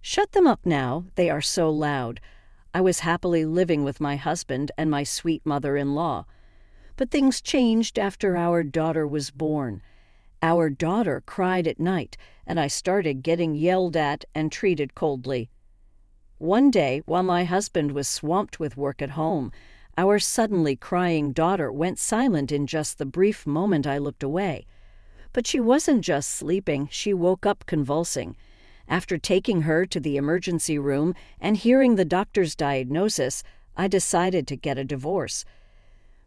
Shut them up now, they are so loud. I was happily living with my husband and my sweet mother-in-law. But things changed after our daughter was born. Our daughter cried at night, and I started getting yelled at and treated coldly. One day, while my husband was swamped with work at home, our suddenly crying daughter went silent in just the brief moment I looked away. But she wasn't just sleeping, she woke up convulsing. After taking her to the emergency room and hearing the doctor's diagnosis, I decided to get a divorce.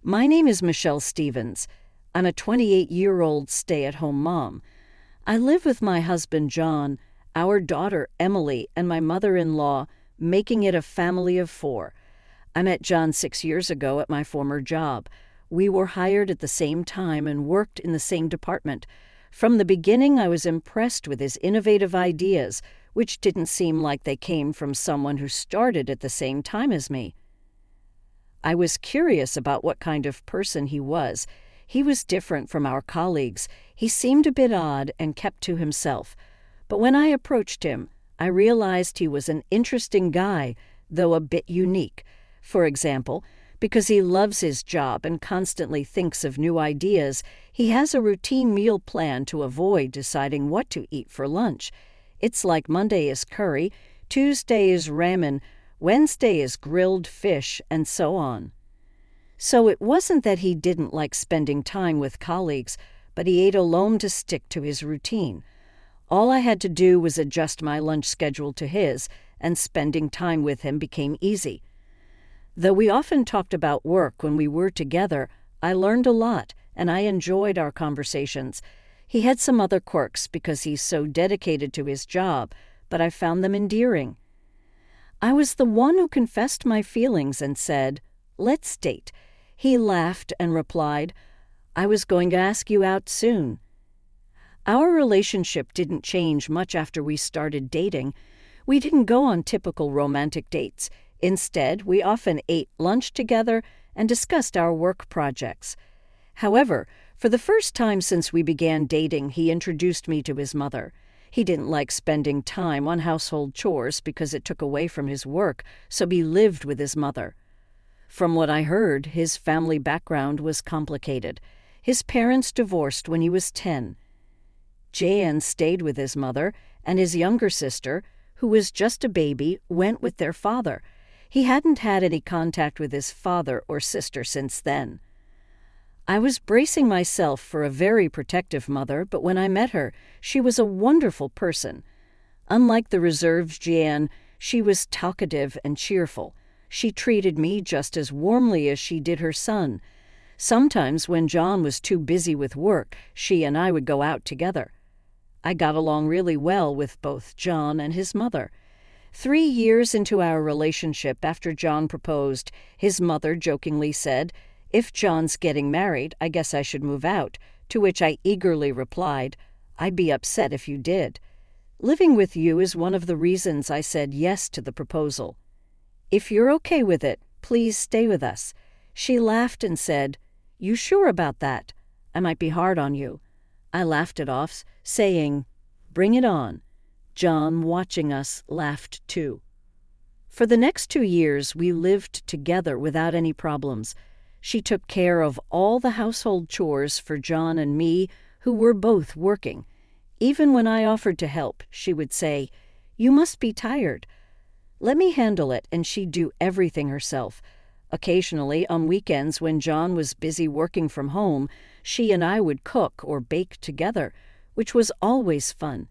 My name is Michelle Stevens. I'm a 28-year-old stay-at-home mom. I live with my husband, John, our daughter, Emily, and my mother-in-law, making it a family of 4. I met John 6 years ago at my former job. We were hired at the same time and worked in the same department. From the beginning, I was impressed with his innovative ideas, which didn't seem like they came from someone who started at the same time as me. I was curious about what kind of person he was. He was different from our colleagues. He seemed a bit odd and kept to himself. But when I approached him, I realized he was an interesting guy, though a bit unique. For example, because he loves his job and constantly thinks of new ideas, he has a routine meal plan to avoid deciding what to eat for lunch. It's like Monday is curry, Tuesday is ramen, Wednesday is grilled fish, and so on. So it wasn't that he didn't like spending time with colleagues, but he ate alone to stick to his routine. All I had to do was adjust my lunch schedule to his, and spending time with him became easy. Though we often talked about work when we were together, I learned a lot, and I enjoyed our conversations. He had some other quirks because he's so dedicated to his job, but I found them endearing. I was the one who confessed my feelings and said, "Let's date." He laughed and replied, "I was going to ask you out soon." Our relationship didn't change much after we started dating. We didn't go on typical romantic dates. Instead, we often ate lunch together and discussed our work projects. However, for the first time since we began dating, he introduced me to his mother. He didn't like spending time on household chores because it took away from his work, so he lived with his mother. From what I heard, his family background was complicated. His parents divorced when he was 10. Jan stayed with his mother, and his younger sister, who was just a baby, went with their father. He hadn't had any contact with his father or sister since then. I was bracing myself for a very protective mother, but when I met her, she was a wonderful person. Unlike the reserved Jan, she was talkative and cheerful. She treated me just as warmly as she did her son. Sometimes when John was too busy with work, she and I would go out together. I got along really well with both John and his mother. 3 years into our relationship after John proposed, his mother jokingly said, "If John's getting married, I guess I should move out," to which I eagerly replied, "I'd be upset if you did. Living with you is one of the reasons I said yes to the proposal. If you're okay with it, please stay with us." She laughed and said, "You sure about that? I might be hard on you." I laughed it off, saying, "Bring it on." John, watching us, laughed too. For the next 2 years, we lived together without any problems. She took care of all the household chores for John and me, who were both working. Even when I offered to help, she would say, "You must be tired." Let me handle it, and she'd do everything herself. Occasionally, on weekends when John was busy working from home, she and I would cook or bake together, which was always fun.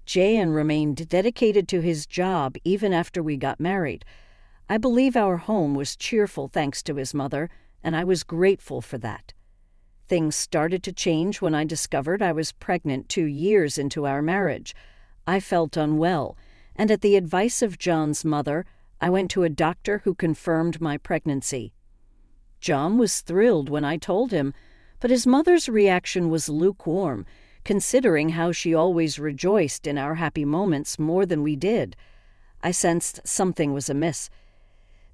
Jan remained dedicated to his job even after we got married. I believe our home was cheerful thanks to his mother, and I was grateful for that. Things started to change when I discovered I was pregnant 2 years into our marriage. I felt unwell, and at the advice of John's mother, I went to a doctor who confirmed my pregnancy. John was thrilled when I told him, but his mother's reaction was lukewarm, considering how she always rejoiced in our happy moments more than we did. I sensed something was amiss.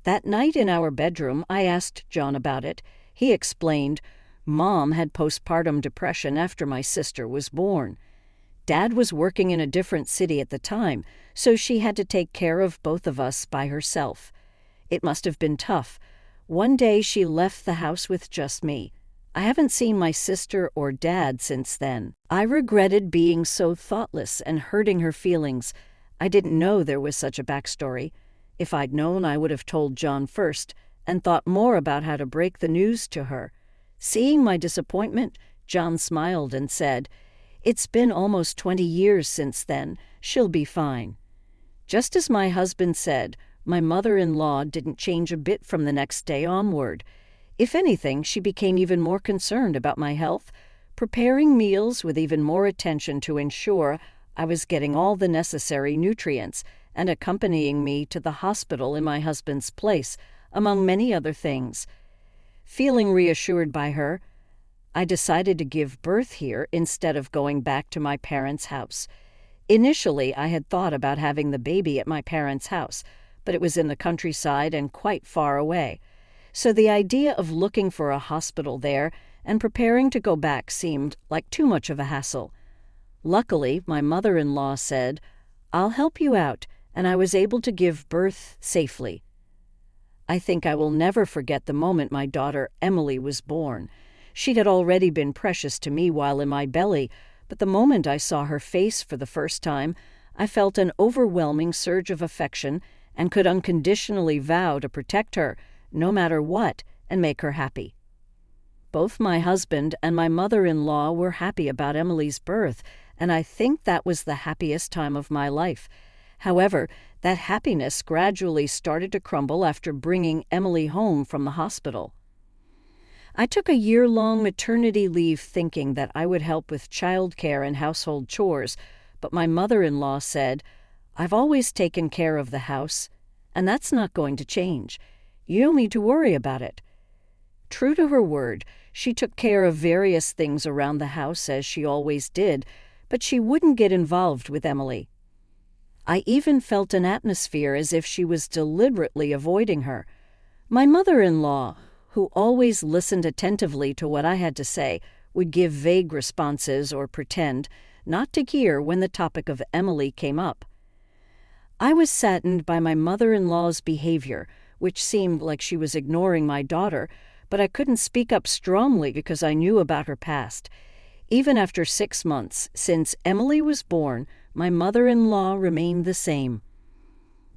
That night in our bedroom, I asked John about it. He explained, "Mom had postpartum depression after my sister was born. Dad was working in a different city at the time, so she had to take care of both of us by herself. It must have been tough. One day she left the house with just me. I haven't seen my sister or Dad since then. I regretted being so thoughtless and hurting her feelings. I didn't know there was such a backstory. If I'd known, I would have told John first and thought more about how to break the news to her. Seeing my disappointment, John smiled and said, "It's been almost 20 years since then. She'll be fine." Just as my husband said, my mother-in-law didn't change a bit from the next day onward. If anything, she became even more concerned about my health, preparing meals with even more attention to ensure I was getting all the necessary nutrients and accompanying me to the hospital in my husband's place, among many other things. Feeling reassured by her, I decided to give birth here instead of going back to my parents' house. Initially, I had thought about having the baby at my parents' house, but it was in the countryside and quite far away. So the idea of looking for a hospital there and preparing to go back seemed like too much of a hassle. Luckily, my mother-in-law said, "I'll help you out," and I was able to give birth safely. I think I will never forget the moment my daughter Emily was born. She had already been precious to me while in my belly, but the moment I saw her face for the first time, I felt an overwhelming surge of affection and could unconditionally vow to protect her, no matter what, and make her happy. Both my husband and my mother-in-law were happy about Emily's birth, and I think that was the happiest time of my life. However, that happiness gradually started to crumble after bringing Emily home from the hospital. I took a year-long maternity leave thinking that I would help with childcare and household chores, but my mother-in-law said, "I've always taken care of the house, and that's not going to change. You don't need to worry about it." True to her word, she took care of various things around the house as she always did, but she wouldn't get involved with Emily. I even felt an atmosphere as if she was deliberately avoiding her. My mother-in-law, who always listened attentively to what I had to say, would give vague responses or pretend not to hear when the topic of Emily came up. I was saddened by my mother-in-law's behavior, which seemed like she was ignoring my daughter, but I couldn't speak up strongly because I knew about her past. Even after 6 months since Emily was born, my mother-in-law remained the same.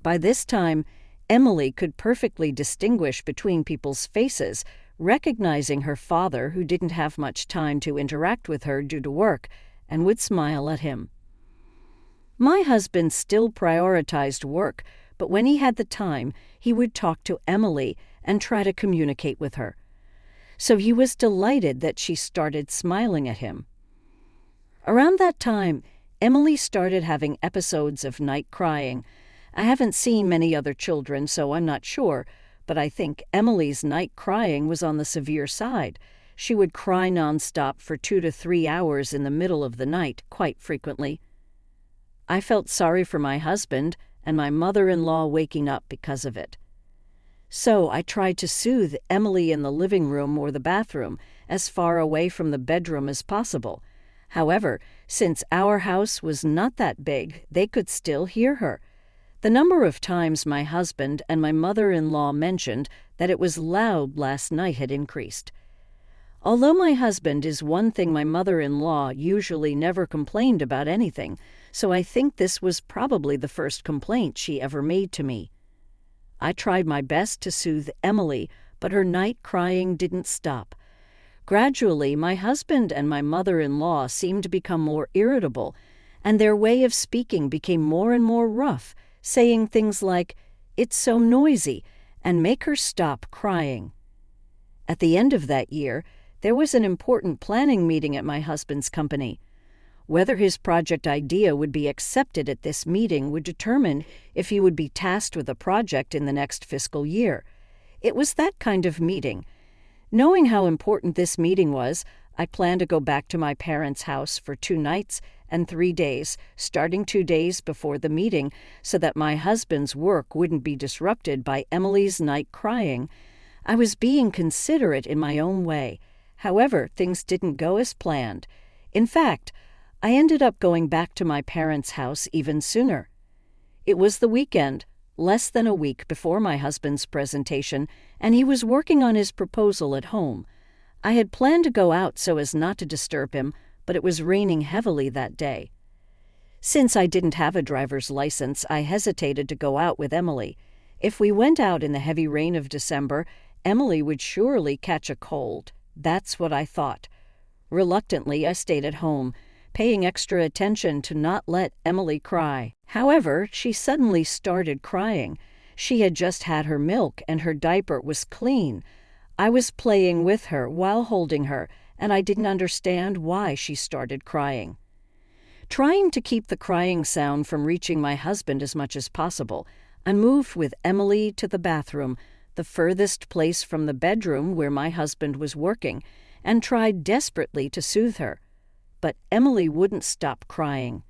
By this time, Emily could perfectly distinguish between people's faces, recognizing her father, who didn't have much time to interact with her due to work, and would smile at him. My husband still prioritized work, but when he had the time, he would talk to Emily and try to communicate with her. So he was delighted that she started smiling at him. Around that time, Emily started having episodes of night crying. I haven't seen many other children, so I'm not sure, but I think Emily's night crying was on the severe side. She would cry nonstop for 2 to 3 hours in the middle of the night, quite frequently. I felt sorry for my husband and my mother-in-law waking up because of it. So I tried to soothe Emily in the living room or the bathroom, as far away from the bedroom as possible. However, since our house was not that big, they could still hear her. The number of times my husband and my mother-in-law mentioned that it was loud last night had increased. Although my husband is one thing, my mother-in-law usually never complained about anything, so I think this was probably the first complaint she ever made to me. I tried my best to soothe Emily, but her night crying didn't stop. Gradually, my husband and my mother-in-law seemed to become more irritable, and their way of speaking became more and more rough, saying things like, "It's so noisy," and "make her stop crying." At the end of that year, there was an important planning meeting at my husband's company. Whether his project idea would be accepted at this meeting would determine if he would be tasked with a project in the next fiscal year. It was that kind of meeting. Knowing how important this meeting was, I planned to go back to my parents' house for 2 nights and 3 days, starting 2 days before the meeting, so that my husband's work wouldn't be disrupted by Emily's night crying. I was being considerate in my own way. However, things didn't go as planned. In fact, I ended up going back to my parents' house even sooner. It was the weekend, less than a week before my husband's presentation, and he was working on his proposal at home. I had planned to go out so as not to disturb him, but it was raining heavily that day. Since I didn't have a driver's license, I hesitated to go out with Emily. If we went out in the heavy rain of December, Emily would surely catch a cold. That's what I thought. Reluctantly, I stayed at home, paying extra attention to not let Emily cry. However, she suddenly started crying. She had just had her milk and her diaper was clean. I was playing with her while holding her, and I didn't understand why she started crying. Trying to keep the crying sound from reaching my husband as much as possible, I moved with Emily to the bathroom, the furthest place from the bedroom where my husband was working, and tried desperately to soothe her. But Emily wouldn't stop crying.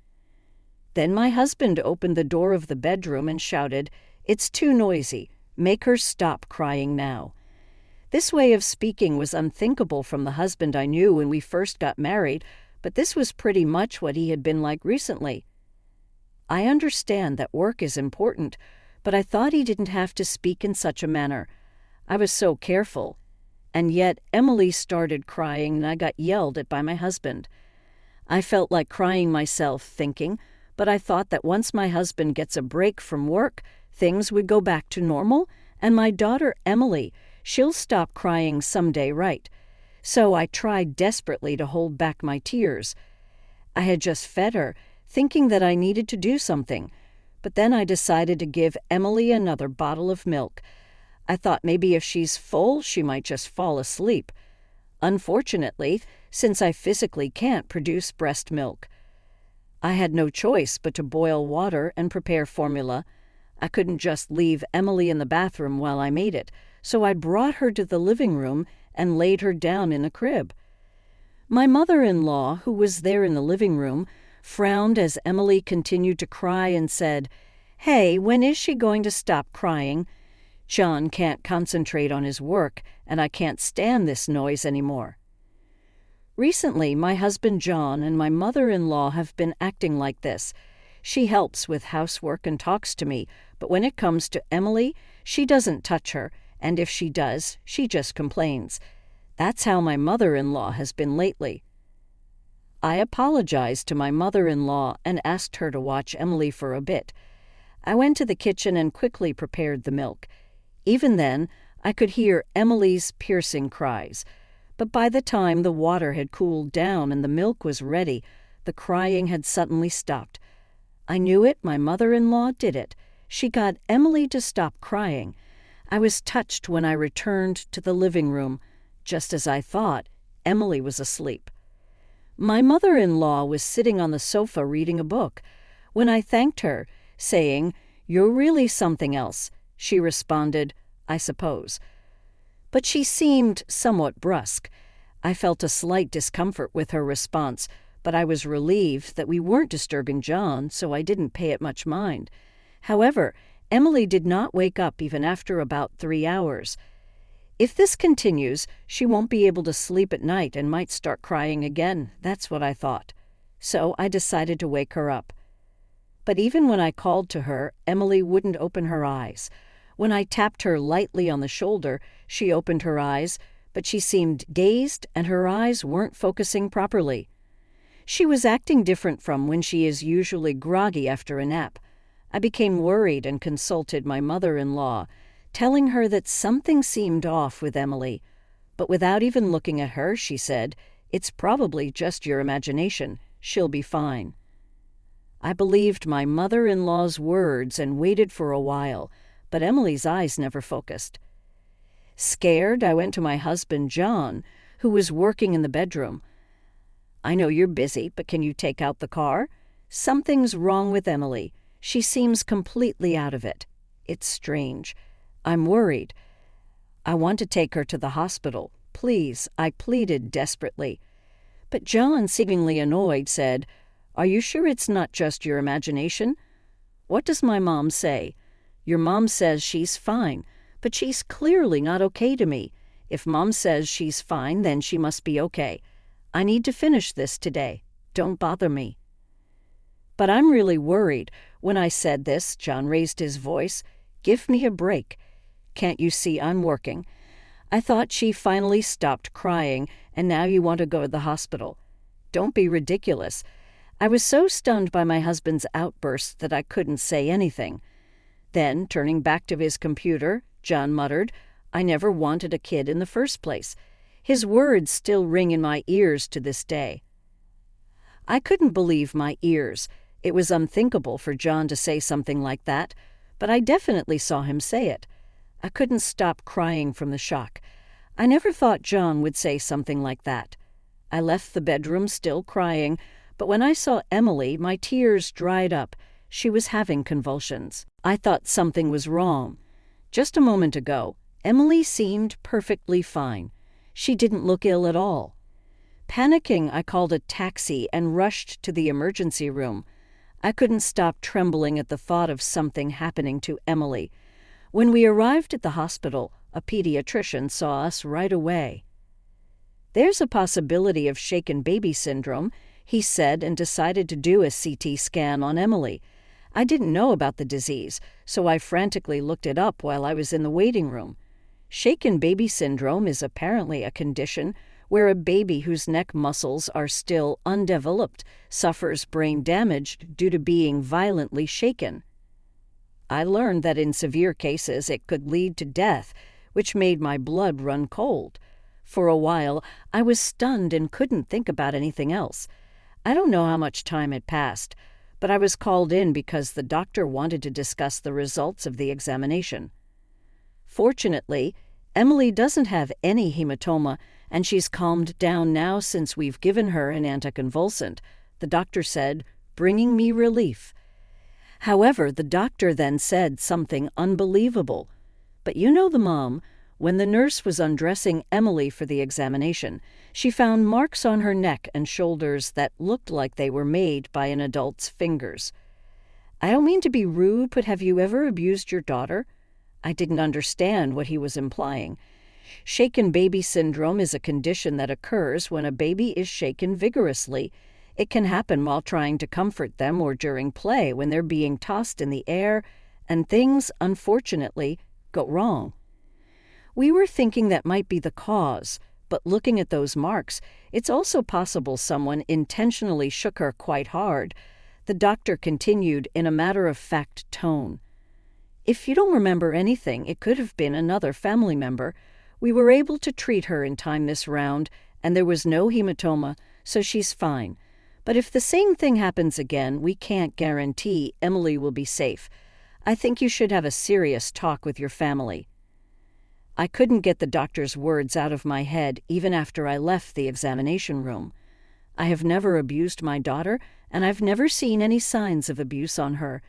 Then my husband opened the door of the bedroom and shouted, "It's too noisy. Make her stop crying now." This way of speaking was unthinkable from the husband I knew when we first got married, but this was pretty much what he had been like recently. I understand that work is important, but I thought he didn't have to speak in such a manner. I was so careful. And yet Emily started crying and I got yelled at by my husband. I felt like crying myself, thinking, but I thought that once my husband gets a break from work, things would go back to normal, and my daughter Emily, she'll stop crying someday, right? So I tried desperately to hold back my tears. I had just fed her, thinking that I needed to do something, but then I decided to give Emily another bottle of milk. I thought maybe if she's full, she might just fall asleep. Unfortunately, since I physically can't produce breast milk, I had no choice but to boil water and prepare formula. I couldn't just leave Emily in the bathroom while I made it, so I brought her to the living room and laid her down in a crib. My mother-in-law, who was there in the living room, frowned as Emily continued to cry and said, "Hey, when is she going to stop crying? John can't concentrate on his work, and I can't stand this noise anymore." Recently, my husband John and my mother-in-law have been acting like this. She helps with housework and talks to me, but when it comes to Emily, she doesn't touch her, and if she does, she just complains. That's how my mother-in-law has been lately. I apologized to my mother-in-law and asked her to watch Emily for a bit. I went to the kitchen and quickly prepared the milk. Even then, I could hear Emily's piercing cries. But by the time the water had cooled down and the milk was ready, the crying had suddenly stopped. I knew it, my mother-in-law did it. She got Emily to stop crying. I was touched when I returned to the living room. Just as I thought, Emily was asleep. My mother-in-law was sitting on the sofa reading a book. When I thanked her, saying, "You're really something else," she responded, "I suppose." But she seemed somewhat brusque. I felt a slight discomfort with her response, but I was relieved that we weren't disturbing John, so I didn't pay it much mind. However, Emily did not wake up even after about 3 hours. If this continues, she won't be able to sleep at night and might start crying again. That's what I thought. So I decided to wake her up. But even when I called to her, Emily wouldn't open her eyes. When I tapped her lightly on the shoulder, she opened her eyes, but she seemed dazed and her eyes weren't focusing properly. She was acting different from when she is usually groggy after a nap. I became worried and consulted my mother-in-law, telling her that something seemed off with Emily. But without even looking at her, she said, "It's probably just your imagination. She'll be fine." I believed my mother-in-law's words and waited for a while, but Emily's eyes never focused. Scared, I went to my husband, John, who was working in the bedroom. "I know you're busy, but can you take out the car? Something's wrong with Emily. She seems completely out of it. It's strange. I'm worried. I want to take her to the hospital. Please," I pleaded desperately. But John, seemingly annoyed, said, "Are you sure it's not just your imagination? What does my mom say? Your mom says she's fine, but she's clearly not okay to me. If Mom says she's fine, then she must be okay. I need to finish this today. Don't bother me." "But I'm really worried." When I said this, John raised his voice. "Give me a break. Can't you see I'm working? I thought she finally stopped crying, and now you want to go to the hospital. Don't be ridiculous." I was so stunned by my husband's outburst that I couldn't say anything. Then, turning back to his computer, John muttered, "I never wanted a kid in the first place." His words still ring in my ears to this day. I couldn't believe my ears. It was unthinkable for John to say something like that, but I definitely saw him say it. I couldn't stop crying from the shock. I never thought John would say something like that. I left the bedroom still crying, but when I saw Emily, my tears dried up. She was having convulsions. I thought something was wrong. Just a moment ago, Emily seemed perfectly fine. She didn't look ill at all. Panicking, I called a taxi and rushed to the emergency room. I couldn't stop trembling at the thought of something happening to Emily. When we arrived at the hospital, a pediatrician saw us right away. "There's a possibility of shaken baby syndrome," he said, and decided to do a CT scan on Emily. I didn't know about the disease, so I frantically looked it up while I was in the waiting room. Shaken baby syndrome is apparently a condition where a baby whose neck muscles are still undeveloped suffers brain damage due to being violently shaken. I learned that in severe cases it could lead to death, which made my blood run cold. For a while, I was stunned and couldn't think about anything else. I don't know how much time had passed, but I was called in because the doctor wanted to discuss the results of the examination. Fortunately, Emily doesn't have any hematoma, and she's calmed down now since we've given her an anticonvulsant, the doctor said, bringing me relief. However, the doctor then said something unbelievable. "But you know the mom. When the nurse was undressing Emily for the examination, she found marks on her neck and shoulders that looked like they were made by an adult's fingers." I don't mean to be rude, but have you ever abused your daughter? I didn't understand what he was implying. Shaken baby syndrome is a condition that occurs when a baby is shaken vigorously. It can happen while trying to comfort them or during play when they're being tossed in the air, and things, unfortunately, go wrong. We were thinking that might be the cause, but looking at those marks, it's also possible someone intentionally shook her quite hard. The doctor continued in a matter-of-fact tone. "If you don't remember anything, it could have been another family member. We were able to treat her in time this round, and there was no hematoma, so she's fine. But if the same thing happens again, we can't guarantee Emily will be safe. I think you should have a serious talk with your family." I couldn't get the doctor's words out of my head even after I left the examination room. I have never abused my daughter, and I've never seen any signs of abuse on her.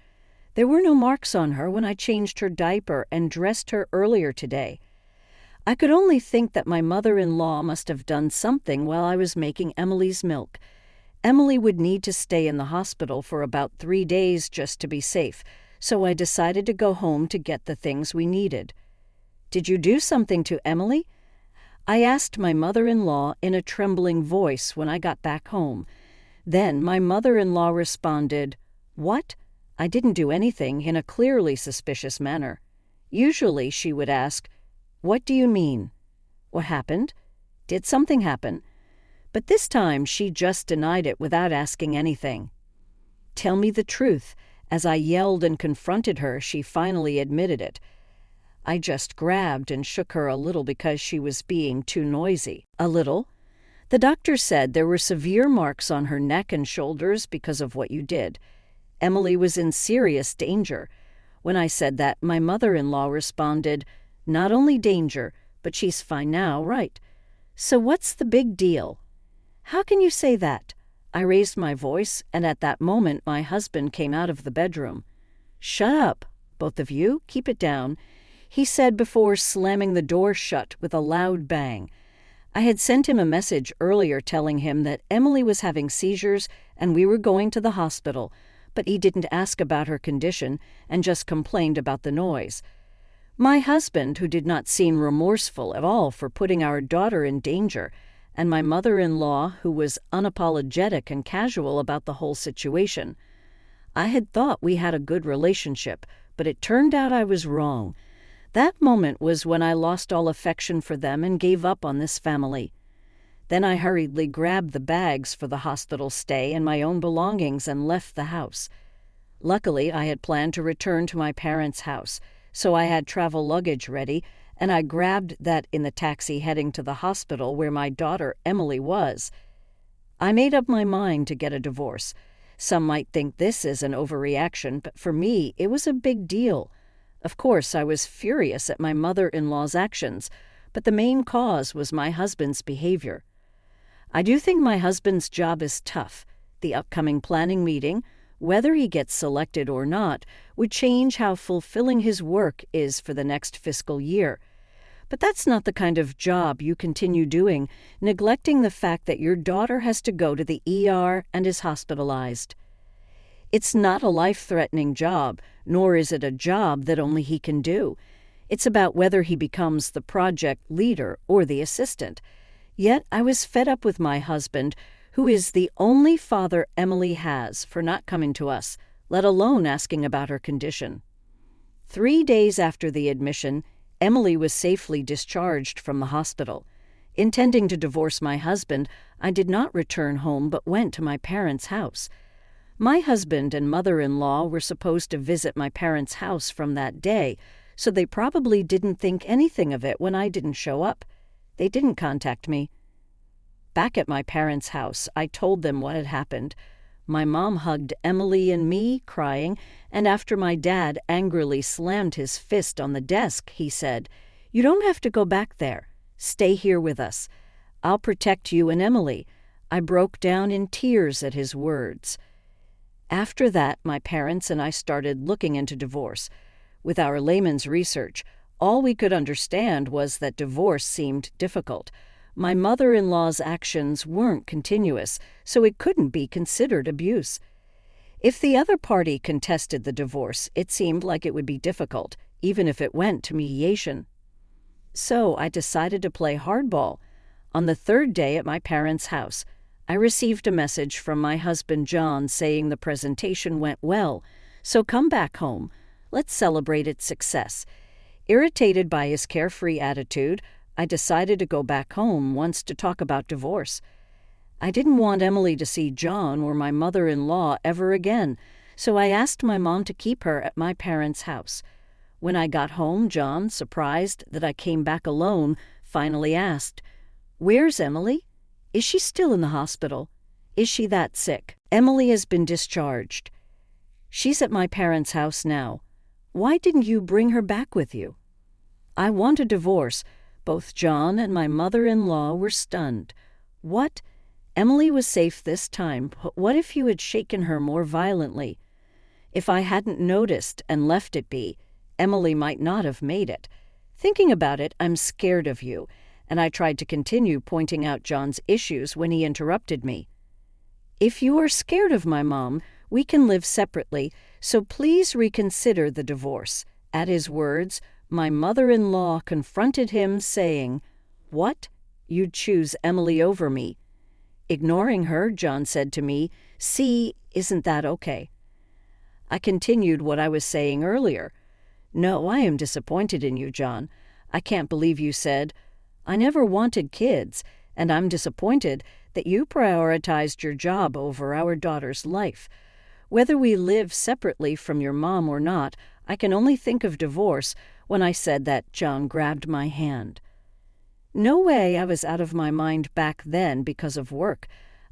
There were no marks on her when I changed her diaper and dressed her earlier today. I could only think that my mother-in-law must have done something while I was making Emily's milk. Emily would need to stay in the hospital for about 3 days just to be safe, so I decided to go home to get the things we needed. "Did you do something to Emily?" I asked my mother-in-law in a trembling voice when I got back home. Then my mother-in-law responded, "What?" I didn't do anything, in a clearly suspicious manner. Usually she would ask, "What do you mean? What happened? Did something happen?" But this time she just denied it without asking anything. "Tell me the truth." As I yelled and confronted her, she finally admitted it. I just grabbed and shook her a little because she was being too noisy. "A little?" "The doctor said there were severe marks on her neck and shoulders because of what you did. Emily was in serious danger." When I said that, my mother-in-law responded, "Not only danger, but she's fine now, right? So what's the big deal?" "How can you say that?" I raised my voice, and at that moment my husband came out of the bedroom. "Shut up, both of you. Keep it down," he said before slamming the door shut with a loud bang. I had sent him a message earlier telling him that Emily was having seizures and we were going to the hospital, but he didn't ask about her condition and just complained about the noise. My husband, who did not seem remorseful at all for putting our daughter in danger, and my mother-in-law, who was unapologetic and casual about the whole situation. I had thought we had a good relationship, but it turned out I was wrong. That moment was when I lost all affection for them and gave up on this family. Then I hurriedly grabbed the bags for the hospital stay and my own belongings and left the house. Luckily, I had planned to return to my parents' house, so I had travel luggage ready, and I grabbed that in the taxi heading to the hospital where my daughter Emily was. I made up my mind to get a divorce. Some might think this is an overreaction, but for me, it was a big deal. Of course, I was furious at my mother-in-law's actions, but the main cause was my husband's behavior. I do think my husband's job is tough. The upcoming planning meeting, whether he gets selected or not, would change how fulfilling his work is for the next fiscal year. But that's not the kind of job you continue doing, neglecting the fact that your daughter has to go to the ER and is hospitalized. It's not a life-threatening job, nor is it a job that only he can do. It's about whether he becomes the project leader or the assistant. Yet I was fed up with my husband, who is the only father Emily has, for not coming to us, let alone asking about her condition. 3 days after the admission, Emily was safely discharged from the hospital. Intending to divorce my husband, I did not return home but went to my parents' house. My husband and mother-in-law were supposed to visit my parents' house from that day, so they probably didn't think anything of it when I didn't show up. They didn't contact me. Back at my parents' house, I told them what had happened. My mom hugged Emily and me, crying, and after my dad angrily slammed his fist on the desk, he said, "You don't have to go back there. Stay here with us. I'll protect you and Emily." I broke down in tears at his words. After that, my parents and I started looking into divorce. With our layman's research, all we could understand was that divorce seemed difficult. My mother-in-law's actions weren't continuous, so it couldn't be considered abuse. If the other party contested the divorce, it seemed like it would be difficult, even if it went to mediation. So I decided to play hardball. On the 3rd day at my parents' house, I received a message from my husband John saying the presentation went well, so come back home. Let's celebrate its success. Irritated by his carefree attitude, I decided to go back home once to talk about divorce. I didn't want Emily to see John or my mother-in-law ever again, so I asked my mom to keep her at my parents' house. When I got home, John, surprised that I came back alone, finally asked, "Where's Emily? Is she still in the hospital? Is she that sick?" "Emily has been discharged. She's at my parents' house now. Why didn't you bring her back with you?" I want a divorce. Both John and my mother-in-law were stunned. What? Emily was safe this time, but what if you had shaken her more violently? If I hadn't noticed and left it be, Emily might not have made it. Thinking about it, I'm scared of you, and I tried to continue pointing out John's issues when he interrupted me. "If you are scared of my mom, we can live separately, so please reconsider the divorce." At his words, my mother-in-law confronted him, saying, "What? You'd choose Emily over me?" Ignoring her, John said to me, "See, isn't that okay?" I continued what I was saying earlier. "No, I am disappointed in you, John. I can't believe you said, 'I never wanted kids,' and I'm disappointed that you prioritized your job over our daughter's life. Whether we live separately from your mom or not, I can only think of divorce." When I said that, John grabbed my hand. No way I was out of my mind back then because of work.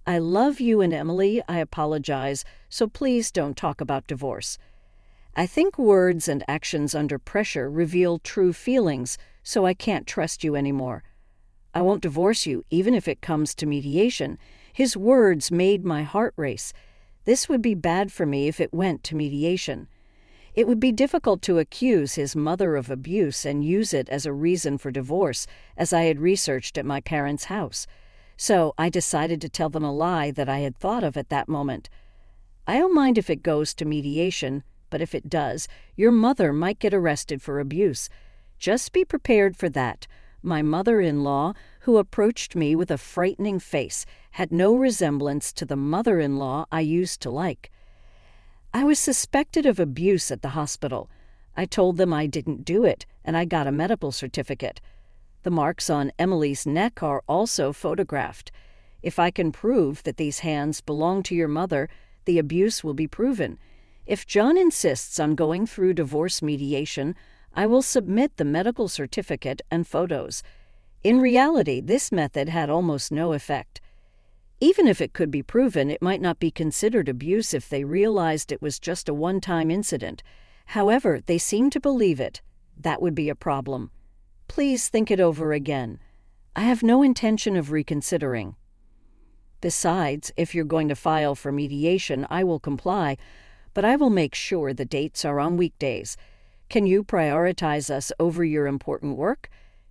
"I love you and Emily, I apologize, so please don't talk about divorce." I think words and actions under pressure reveal true feelings, so I can't trust you anymore. "I won't divorce you, even if it comes to mediation." His words made my heart race. This would be bad for me if it went to mediation. It would be difficult to accuse his mother of abuse and use it as a reason for divorce, as I had researched at my parents' house. So I decided to tell them a lie that I had thought of at that moment. "I don't mind if it goes to mediation, but if it does, your mother might get arrested for abuse. Just be prepared for that. My mother-in-law, who approached me with a frightening face, had no resemblance to the mother-in-law I used to like. I was suspected of abuse at the hospital. I told them I didn't do it, and I got a medical certificate. The marks on Emily's neck are also photographed. If I can prove that these hands belong to your mother, the abuse will be proven. If John insists on going through divorce mediation, I will submit the medical certificate and photos. In reality, this method had almost no effect. Even if it could be proven, it might not be considered abuse if they realized it was just a one-time incident. However, they seem to believe it. That would be a problem. Please think it over again. I have no intention of reconsidering. Besides, if you're going to file for mediation, I will comply, but I will make sure the dates are on weekdays. Can you prioritize us over your important work?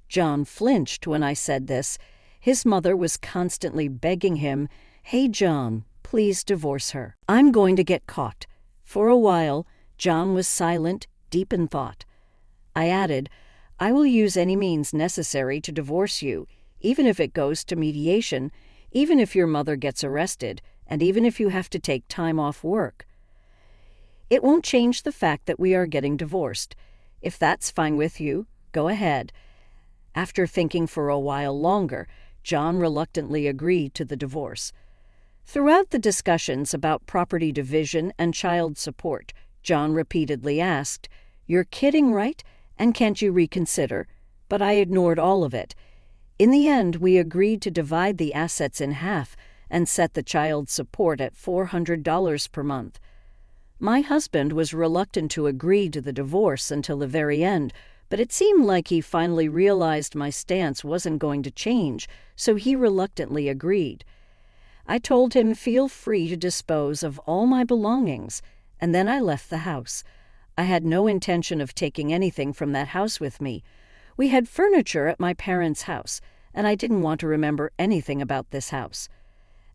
John flinched when I said this. His mother was constantly begging him, "Hey, John, please divorce her. I'm going to get caught." For a while, John was silent, deep in thought. I added, "I will use any means necessary to divorce you, even if it goes to mediation, even if your mother gets arrested, and even if you have to take time off work. It won't change the fact that we are getting divorced. If that's fine with you, go ahead." After thinking for a while longer, John reluctantly agreed to the divorce. Throughout the discussions about property division and child support, John repeatedly asked, "You're kidding, right? And can't you reconsider?" But I ignored all of it. In the end, we agreed to divide the assets in half and set the child support at $400 per month. My husband was reluctant to agree to the divorce until the very end, but it seemed like he finally realized my stance wasn't going to change, so he reluctantly agreed. I told him feel free to dispose of all my belongings, and then I left the house. I had no intention of taking anything from that house with me. We had furniture at my parents' house, and I didn't want to remember anything about this house.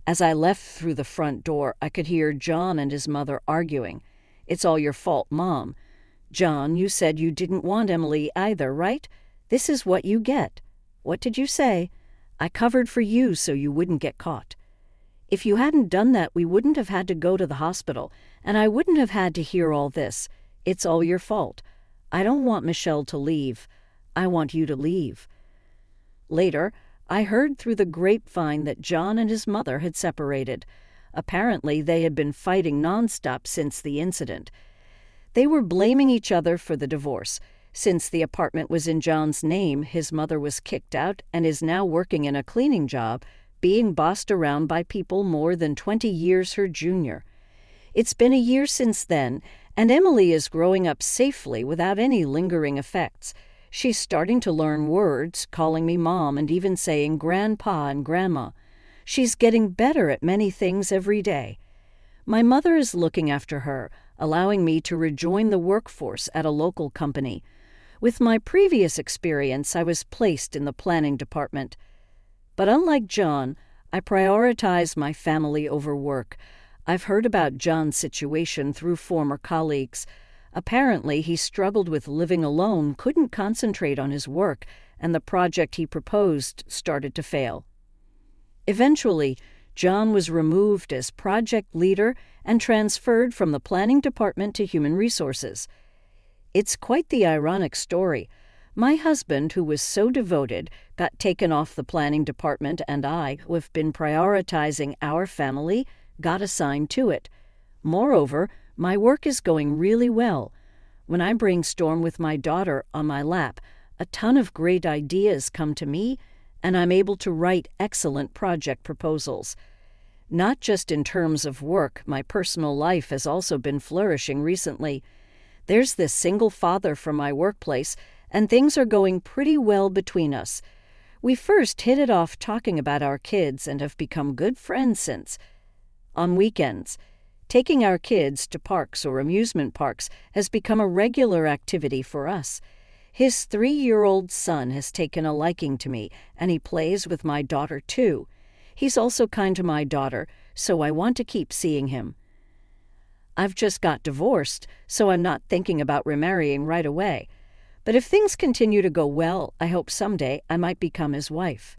As I left through the front door, I could hear John and his mother arguing. "It's all your fault, Mom. John, you said you didn't want Emily either, right? This is what you get. What did you say? I covered for you so you wouldn't get caught. If you hadn't done that, we wouldn't have had to go to the hospital, and I wouldn't have had to hear all this. It's all your fault. I don't want Michelle to leave. I want you to leave." Later, I heard through the grapevine that John and his mother had separated. Apparently, they had been fighting nonstop since the incident. They were blaming each other for the divorce. Since the apartment was in John's name, his mother was kicked out and is now working in a cleaning job, being bossed around by people more than 20 years her junior. It's been a year since then, and Emily is growing up safely without any lingering effects. She's starting to learn words, calling me Mom and even saying Grandpa and Grandma. She's getting better at many things every day. My mother is looking after her, allowing me to rejoin the workforce at a local company. With my previous experience, I was placed in the planning department. But unlike John, I prioritize my family over work. I've heard about John's situation through former colleagues. Apparently, he struggled with living alone, couldn't concentrate on his work, and the project he proposed started to fail. Eventually, John was removed as project leader and transferred from the planning department to human resources. It's quite the ironic story. My husband, who was so devoted, got taken off the planning department, and I, who have been prioritizing our family, got assigned to it. Moreover, my work is going really well. When I brainstorm with my daughter on my lap, a ton of great ideas come to me, and I'm able to write excellent project proposals. Not just in terms of work, my personal life has also been flourishing recently. There's this single father from my workplace, and things are going pretty well between us. We first hit it off talking about our kids and have become good friends since. On weekends, taking our kids to parks or amusement parks has become a regular activity for us. His 3-year-old son has taken a liking to me, and he plays with my daughter too. He's also kind to my daughter, so I want to keep seeing him. I've just got divorced, so I'm not thinking about remarrying right away. But if things continue to go well, I hope someday I might become his wife.